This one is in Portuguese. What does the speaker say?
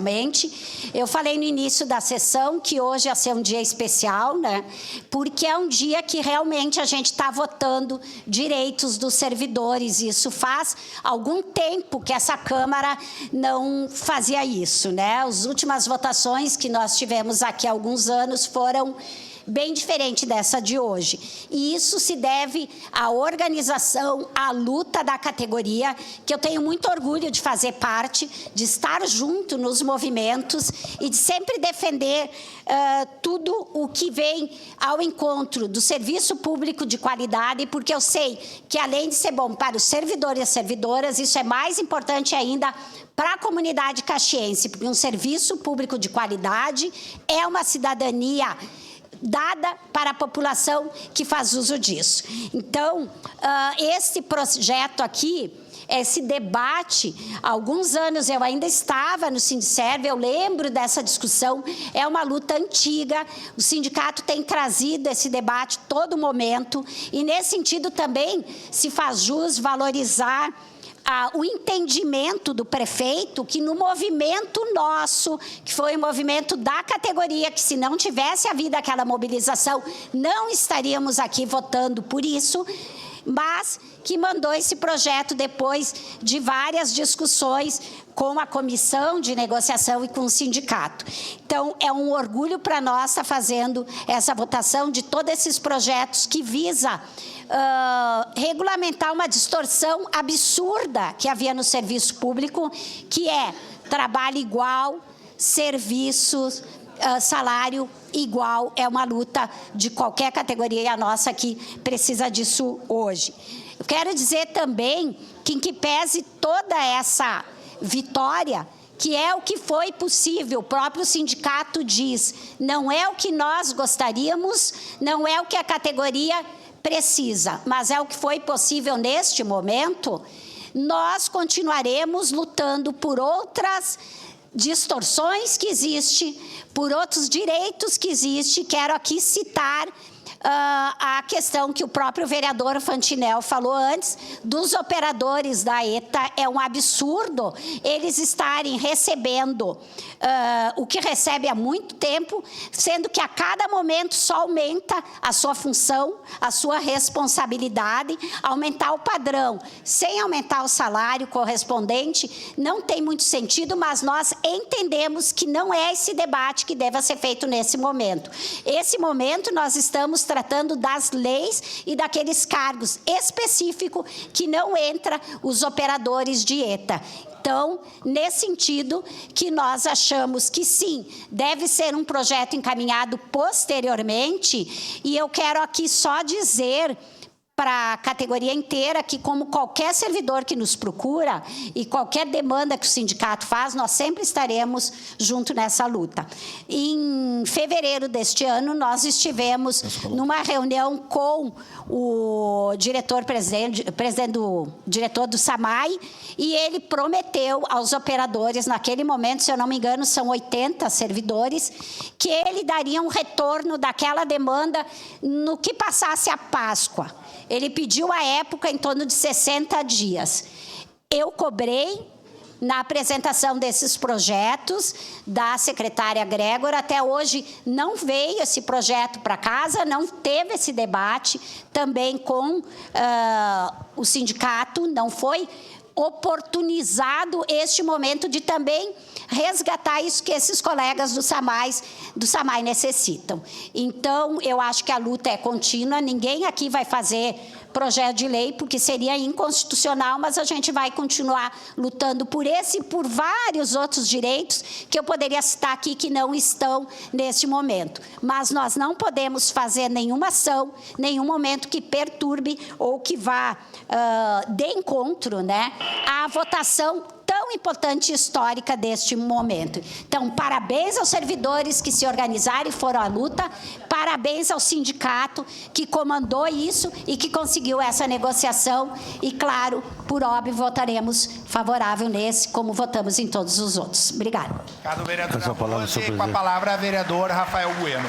inicialmente. Eu falei no início da sessão que hoje ia ser um dia especial, né? Porque é um dia que realmente a gente está votando direitos dos servidores. Isso faz algum tempo que essa Câmara não fazia isso, né? As últimas votações que nós tivemos aqui há alguns anos foram bem diferente dessa de hoje. E isso se deve à organização, à luta da categoria, que eu tenho muito orgulho de fazer parte, de estar junto nos movimentos e de sempre defender tudo o que vem ao encontro do serviço público de qualidade, porque eu sei que, além de ser bom para os servidores e as servidoras, isso é mais importante ainda para a comunidade caxiense, porque um serviço público de qualidade é uma cidadania dada para a população que faz uso disso. Então, esse projeto aqui, esse debate, há alguns anos eu ainda estava no Sindicerv, eu lembro dessa discussão, é uma luta antiga, o sindicato tem trazido esse debate todo momento, e nesse sentido também se faz jus valorizar o entendimento do prefeito que no movimento nosso, que foi o movimento da categoria, que se não tivesse havido aquela mobilização, não estaríamos aqui votando por isso, mas que mandou esse projeto depois de várias discussões com a comissão de negociação e com o sindicato. Então, é um orgulho para nós estar fazendo essa votação de todos esses projetos que visa regulamentar uma distorção absurda que havia no serviço público, que é trabalho igual, serviços, salário igual, é uma luta de qualquer categoria, e a nossa aqui precisa disso hoje. Eu quero dizer também que, em que pese toda essa vitória, que é o que foi possível, o próprio sindicato diz, não é o que nós gostaríamos, não é o que a categoria precisa, mas é o que foi possível neste momento, nós continuaremos lutando por outras distorções que existem, por outros direitos que existem. Quero aqui citar a questão que o próprio vereador Fantinel falou antes, dos operadores da ETA. É um absurdo eles estarem recebendo o que recebe há muito tempo, sendo que a cada momento só aumenta a sua função, a sua responsabilidade, aumentar o padrão, sem aumentar o salário correspondente, não tem muito sentido, mas nós entendemos que não é esse debate que deva ser feito nesse momento. Esse momento nós estamos tratando das leis e daqueles cargos específicos que não entram os operadores de ETA. Então, nesse sentido, que nós achamos que sim, deve ser um projeto encaminhado posteriormente, e eu quero aqui só dizer para a categoria inteira que, como qualquer servidor que nos procura e qualquer demanda que o sindicato faz, nós sempre estaremos junto nessa luta. Em fevereiro deste ano, nós estivemos numa reunião com o diretor-presidente diretor do SAMAI, e ele prometeu aos operadores, naquele momento, se eu não me engano, são 80 servidores, que ele daria um retorno daquela demanda no que passasse a Páscoa. Ele pediu, à época, em torno de 60 dias. Eu cobrei, na apresentação desses projetos, da secretária Grégora. Até hoje não veio esse projeto para casa, não teve esse debate também com o sindicato, não foi oportunizado este momento de também resgatar isso que esses colegas do SAMAI necessitam. Então, eu acho que a luta é contínua, ninguém aqui vai fazer projeto de lei, porque seria inconstitucional, mas a gente vai continuar lutando por esse e por vários outros direitos que eu poderia citar aqui que não estão neste momento. Mas nós não podemos fazer nenhuma ação, nenhum momento que perturbe ou que vá de encontro, né, à votação tão importante e histórica deste momento. Então, parabéns aos servidores que se organizaram e foram à luta, parabéns ao sindicato que comandou isso e que conseguiu essa negociação e, claro, por óbvio, votaremos favorável nesse, como votamos em todos os outros. Obrigada. Obrigado, vereadora Rose. Com a palavra, vereador Rafael Bueno.